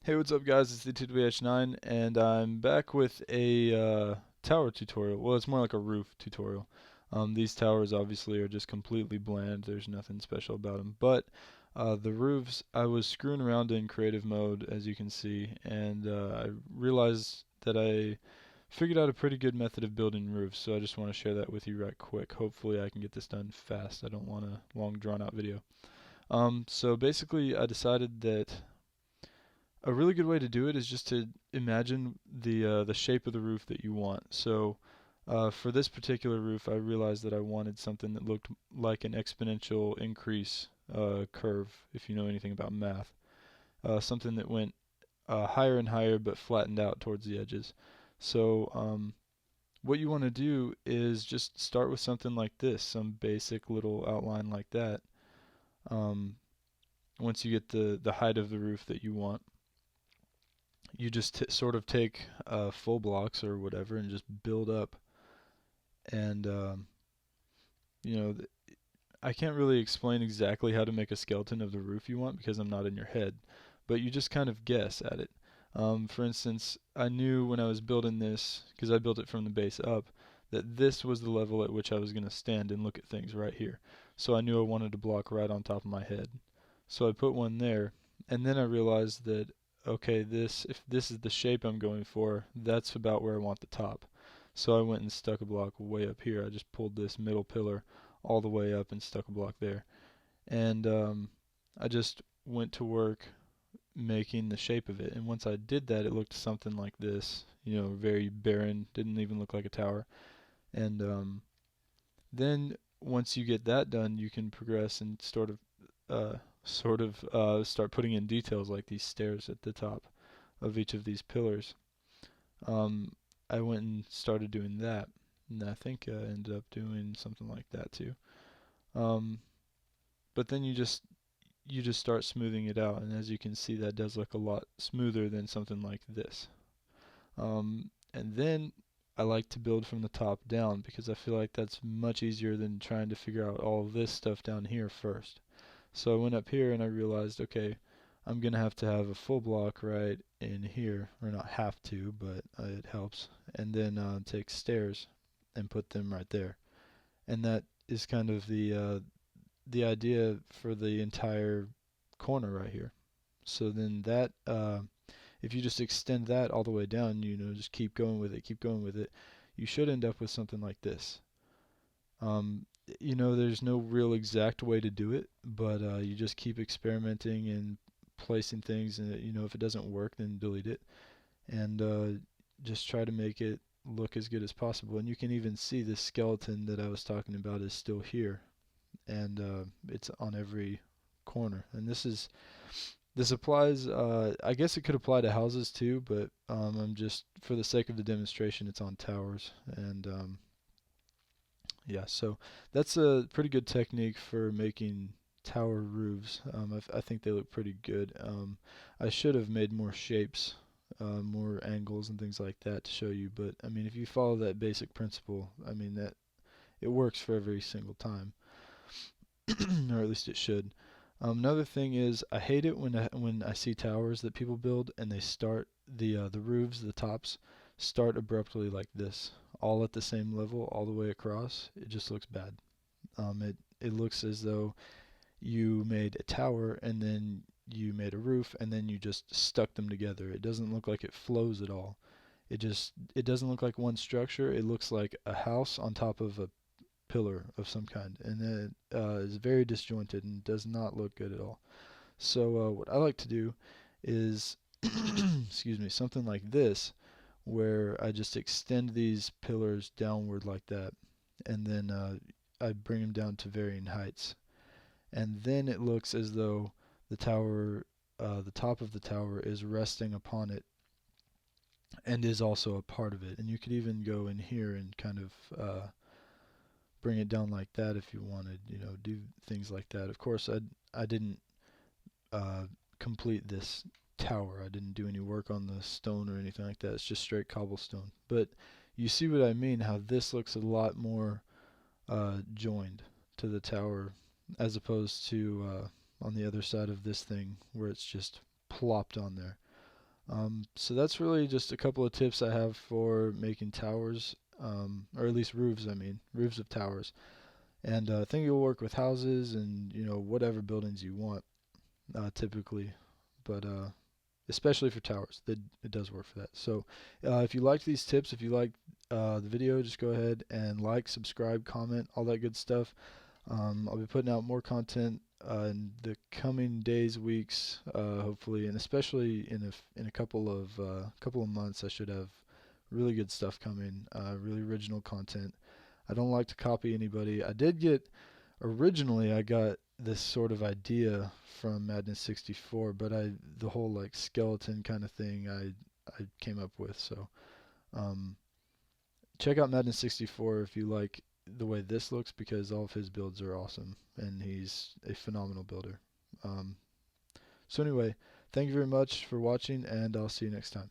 Hey, what's up guys, it's the Tobiwan, and I'm back with a tower tutorial. Well, it's more like a roof tutorial. These towers obviously are just completely bland, there's nothing special about them. But the roofs, I was screwing around in creative mode, as you can see, and I realized that I figured out a pretty good method of building roofs, so I just want to share that with you right quick. Hopefully I can get this done fast. I don't want a long drawn out video. So basically I decided that a really good way to do it is just to imagine the shape of the roof that you want. So for this particular roof, I realized that I wanted something that looked like an exponential increase curve, if you know anything about math. Something that went higher and higher but flattened out towards the edges. So what you want to do is just start with something like this, some basic little outline like that. Um, Once you get the height of the roof that you want, you just sort of take full blocks or whatever and just build up. And you know, I can't really explain exactly how to make a skeleton of the roof you want because I'm not in your head, but you just kind of guess at it. For instance, I knew when I was building this, because I built it from the base up, that this was the level at which I was going to stand and look at things right here. So I knew I wanted a block right on top of my head. So I put one there, and then I realized that okay, this if this is the shape I'm going for, that's about where I want the top. So I went and stuck a block way up here. I just pulled this middle pillar all the way up and stuck a block there. And I just went to work making the shape of it. And once I did that, it looked something like this. You know, very barren. Didn't even look like a tower. And then once you get that done, you can progress and uh, start putting in details like these stairs at the top of each of these pillars. Um, I went and started doing that, and I think I ended up doing something like that too. Um, but then you just start smoothing it out, and as you can see, that does look a lot smoother than something like this. And then I like to build from the top down because I feel like that's much easier than trying to figure out all this stuff down here first. So I went up here and I realized, okay, I'm gonna have to have a full block right in here, or not have to, but it helps. And then take stairs and put them right there. And that is kind of the idea for the entire corner right here. So then that if you just extend that all the way down, just keep going with it, keep going with it, you should end up with something like this. Um, there's no real exact way to do it, but you just keep experimenting and placing things, and if it doesn't work, then delete it, and just try to make it look as good as possible. And you can even see this skeleton that I was talking about is still here, and it's on every corner. And this applies. I guess it could apply to houses too, but I'm just for the sake of the demonstration, it's on towers. And yeah, so that's a pretty good technique for making tower roofs. I think they look pretty good. I should have made more shapes, more angles and things like that to show you, but I mean, if you follow that basic principle, I mean that it works for every single time, or at least it should. Another thing is I hate it when I see towers that people build and they start the roofs, the tops, start abruptly like this, all at the same level, all the way across. It just looks bad. It looks as though you made a tower and then you made a roof and then you just stuck them together. It doesn't look like it flows at all. It doesn't look like one structure. It looks like a house on top of a pillar of some kind, and it is very disjointed and does not look good at all. So what I like to do is, excuse me, something like this, where I just extend these pillars downward like that, and then I bring them down to varying heights, and then it looks as though the tower, the top of the tower, is resting upon it and is also a part of it. And you could even go in here and kind of bring it down like that if you wanted, do things like that. Of course, I didn't uh, complete this tower. I didn't do any work on the stone or anything like that. It's just straight cobblestone. But you see what I mean? How this looks a lot more joined to the tower as opposed to on the other side of this thing where it's just plopped on there. So that's really just a couple of tips I have for making towers, or at least roofs. I mean, roofs of towers. And I think it'll work with houses and whatever buildings you want, typically. But especially for towers, that it does work for that. So if you liked these tips, if you liked the video, just go ahead and like, subscribe, comment, all that good stuff. I'll be putting out more content in the coming days, weeks, hopefully, and especially in a couple of months. I should have really good stuff coming, really original content. I don't like to copy anybody. Originally I got this sort of idea from Madness 64, but the whole like skeleton kind of thing I came up with. So um, check out Madness 64 if you like the way this looks, because all of his builds are awesome and he's a phenomenal builder. So anyway, thank you very much for watching, and I'll see you next time.